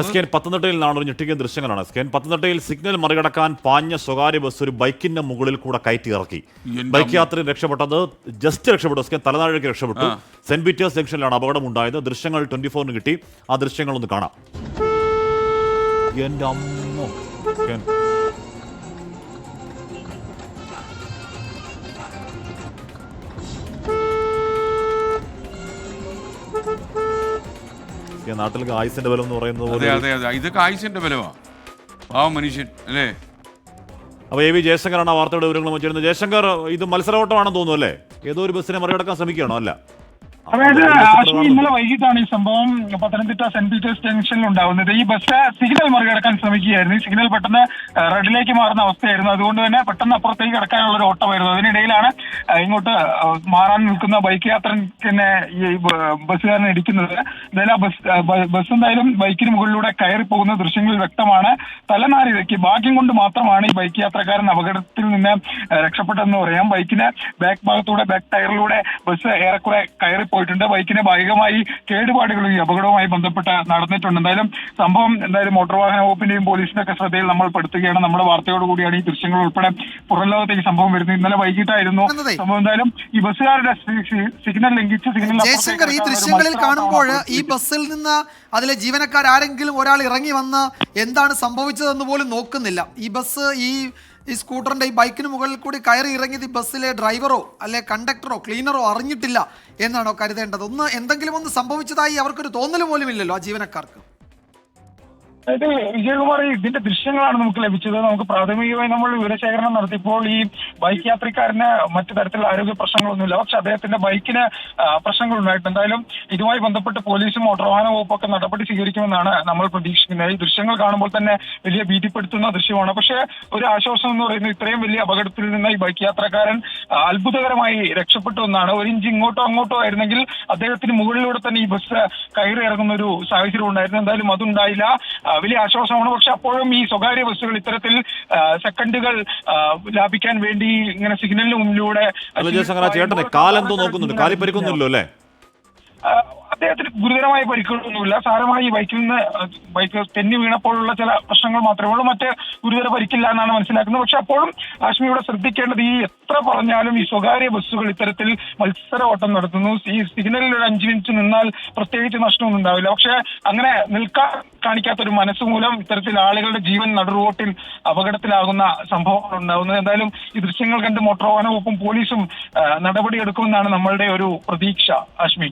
എസ്കെൻ പത്തനംതിട്ടയിൽ നിന്നാണ് ഒരു ഞെട്ടിക്കുന്ന ദൃശ്യങ്ങളാണ്. എസ്കെൻ പത്തനംതിട്ടയിൽ സിഗ്നൽ മറികടക്കാൻ പാഞ്ഞ സ്വകാര്യ ബസ് ഒരു ബൈക്കിന്റെ മുകളിൽ കൂടെ കയറ്റി ഇറക്കി. ബൈക്ക് യാത്രികൻ രക്ഷപ്പെട്ടത് ജസ്റ്റ് രക്ഷപ്പെട്ടു. എസ്കെൻ തലനാഴിക്ക് രക്ഷപ്പെട്ടു. സെന്റ് പീറ്റേഴ്സ് ജംഗ്ഷനിലാണ് അപകടമുണ്ടായത്. ദൃശ്യങ്ങൾ 24-ന് കിട്ടി. ആ ദൃശ്യങ്ങളൊന്ന് കാണാം. എന്റെ അമ്മോ, എസ്കെൻ നാട്ടിലേക്ക് ആയുസിന്റെ ബലം എന്ന് പറയുന്നത് പോലെ ഇതൊക്കെ ആയുസിന്റെ ബലമാ ആ മനുഷ്യൻ അല്ലേ. അപ്പൊ എ വി ജയശങ്കറാണ് ആ വാർത്തയുടെ വിവരങ്ങൾ വെച്ചിരുന്നത്. ജയശങ്കർ, ഇത് മത്സരോട്ടമാണെന്ന് തോന്നുന്നു അല്ലേ? ഏതോ ഒരു ബസ്സിനെ മറികടക്കാൻ ശ്രമിക്കുകയാണോ? അല്ല, അതായത് ആശ്മി, ഇന്നലെ വൈകിട്ടാണ് ഈ സംഭവം പത്തനംതിട്ട സെന്റ് പീറ്റേഴ്സ് ജംഗ്ഷനിൽ ഉണ്ടാവുന്നത്. ഈ ബസ് സിഗ്നൽ മറികടക്കാൻ ശ്രമിക്കുകയായിരുന്നു. ഈ സിഗ്നൽ പെട്ടെന്ന് റെഡിലേക്ക് മാറുന്ന അവസ്ഥയായിരുന്നു. അതുകൊണ്ട് തന്നെ പെട്ടെന്ന് അപ്പുറത്തേക്ക് കടക്കാനുള്ള ഒരു ഓട്ടമായിരുന്നു. അതിനിടയിലാണ് ഇങ്ങോട്ട് മാറാൻ നിൽക്കുന്ന ബൈക്ക് യാത്രനെ ഈ ബസ്സുകാരനെ ഇടിക്കുന്നത്. എന്തായാലും ആ ബസ് എന്തായാലും ബൈക്കിന് മുകളിലൂടെ കയറി പോകുന്ന ദൃശ്യങ്ങളിൽ വ്യക്തമാണ്. തലനാരിഴയ്ക്ക് ഭാഗ്യം കൊണ്ട് മാത്രമാണ് ഈ ബൈക്ക് യാത്രക്കാരൻ അപകടത്തിൽ നിന്ന് രക്ഷപ്പെട്ടതെന്ന് പറയാം. ബൈക്കിന് ബാക്ക് ഭാഗത്തൂടെ, ബാക്ക് ടയറിലൂടെ ബസ് ഏറെക്കുറെ കയറി പോയിട്ടുണ്ട്. ബൈക്കിന് ഭാഗികമായി കേടുപാടുകൾ ഈ അപകടവുമായി ബന്ധപ്പെട്ട് നടന്നിട്ടുണ്ട്. എന്തായാലും സംഭവം മോട്ടോർ വാഹന വകുപ്പിന്റെയും പോലീസിന്റെ ഒക്കെ ശ്രദ്ധയിൽ നമ്മൾ പെടുത്തുകയാണ്. നമ്മുടെ വാർത്തയോടുകൂടിയാണ് ഈ ദൃശ്യങ്ങൾ ഉൾപ്പെടെ പുറം ലോകത്തേക്ക് സംഭവം വരുന്നത്. ഇന്നലെ വൈകിട്ടായിരുന്നു സംഭവം. എന്തായാലും ഈ ബസ്സുകാരുടെ സിഗ്നൽ ലംഘിച്ച് ജയശങ്കർ, ഈ ദൃശ്യങ്ങളിൽ കാണുമ്പോൾ ഈ ബസ്സിൽ നിന്ന് അതിലെ ജീവനക്കാർ ആരെങ്കിലും ഒരാൾ ഇറങ്ങി വന്ന് എന്താണ് സംഭവിച്ചതെന്ന് പോലും നോക്കുന്നില്ല. ഈ ബസ് ഈ സ്കൂട്ടറിന്റെ ഈ ബൈക്കിന് മുകളിൽ കൂടി കയറി ഇറങ്ങിയത് ഈ ബസ്സിലെ ഡ്രൈവറോ അല്ലെ കണ്ടക്ടറോ ക്ലീനറോ അറിഞ്ഞിട്ടില്ല എന്നാണോ കരുതേണ്ടത്? എന്തെങ്കിലും ഒന്ന് സംഭവിച്ചതായി അവർക്കൊരു തോന്നൽ പോലും ഇല്ലല്ലോ ആ ജീവനക്കാർക്ക്. അതായത് വിജയകുമാർ, ഇതിന്റെ ദൃശ്യങ്ങളാണ് നമുക്ക് ലഭിച്ചത്. നമുക്ക് പ്രാഥമികമായി നമ്മൾ വിവരശേഖരണം നടത്തിയപ്പോൾ ഈ ബൈക്ക് യാത്രക്കാരന് മറ്റു തരത്തിലുള്ള ആരോഗ്യ പ്രശ്നങ്ങളൊന്നുമില്ല. പക്ഷെ അദ്ദേഹത്തിന്റെ ബൈക്കിന് പ്രശ്നങ്ങൾ ഉണ്ടായിട്ടുണ്ട്. എന്തായാലും ഇതുമായി ബന്ധപ്പെട്ട് പോലീസും മോട്ടോർ വാഹന വകുപ്പൊക്കെ നടപടി സ്വീകരിക്കുമെന്നാണ് നമ്മൾ പ്രതീക്ഷിക്കുന്നത്. ഈ ദൃശ്യങ്ങൾ കാണുമ്പോൾ തന്നെ വലിയ ഭീതിപ്പെടുത്തുന്ന ദൃശ്യമാണ്. പക്ഷേ ഒരു ആശ്വാസം എന്ന് പറയുന്നത് ഇത്രയും വലിയ അപകടത്തിൽ നിന്ന് ഈ ബൈക്ക് യാത്രക്കാരൻ അത്ഭുതകരമായി രക്ഷപ്പെട്ടു എന്നാണ്. ഒരു ഇഞ്ച് ഇങ്ങോട്ടോ അങ്ങോട്ടോ ആയിരുന്നെങ്കിൽ അദ്ദേഹത്തിന് മുകളിലൂടെ തന്നെ ഈ ബസ് കയറി ഇറങ്ങുന്ന ഒരു സാഹചര്യം ഉണ്ടായിരുന്നു. എന്തായാലും അതുണ്ടായില്ല. വലിയ ആശ്വാസമാണ്. പക്ഷെ അപ്പോഴും ഈ സ്വകാര്യ ബസ്സുകൾ ഇത്തരത്തിൽ സെക്കൻഡുകൾ ലാഭിക്കാൻ വേണ്ടി ഇങ്ങനെ സിഗ്നലിന് മുന്നിലൂടെ ചേട്ടനെ കാലെന്തോ നോക്കുന്നുണ്ട്, കാലി പരിക്കൊന്നുമില്ലോ അല്ലേ? അദ്ദേഹത്തിന് ഗുരുതരമായ പരിക്കുകളൊന്നുമില്ല. സാരമായി ഈ ബൈക്ക് തെന്നി വീണപ്പോഴുള്ള ചില പ്രശ്നങ്ങൾ മാത്രമേ ഉള്ളൂ. മറ്റ് ഗുരുതര പരിക്കില്ല എന്നാണ് മനസ്സിലാക്കുന്നത്. പക്ഷെ അപ്പോഴും ആശ്മിയുടെ ശ്രദ്ധിക്കേണ്ടത് ഈ എത്ര പറഞ്ഞാലും ഈ സ്വകാര്യ ബസ്സുകൾ ഇത്തരത്തിൽ മത്സര ഓട്ടം നടത്തുന്നു. ഈ സിഗ്നലിൽ ഒരു 5 മിനിറ്റ് നിന്നാൽ പ്രത്യേകിച്ച് നഷ്ടമൊന്നും ഉണ്ടാവില്ല. പക്ഷെ അങ്ങനെ നിൽക്കാൻ കാണിക്കാത്തൊരു മനസ്സുമൂലം ഇത്തരത്തിൽ ആളുകളുടെ ജീവൻ നടുറോട്ടിൽ അപകടത്തിലാകുന്ന സംഭവങ്ങൾ ഉണ്ടാകുന്നത്. എന്തായാലും ഈ ദൃശ്യങ്ങൾ കണ്ട് മോട്ടോർ വാഹന വകുപ്പും പോലീസും നടപടിയെടുക്കുമെന്നാണ് നമ്മളുടെ ഒരു പ്രതീക്ഷ. ആശ്മി.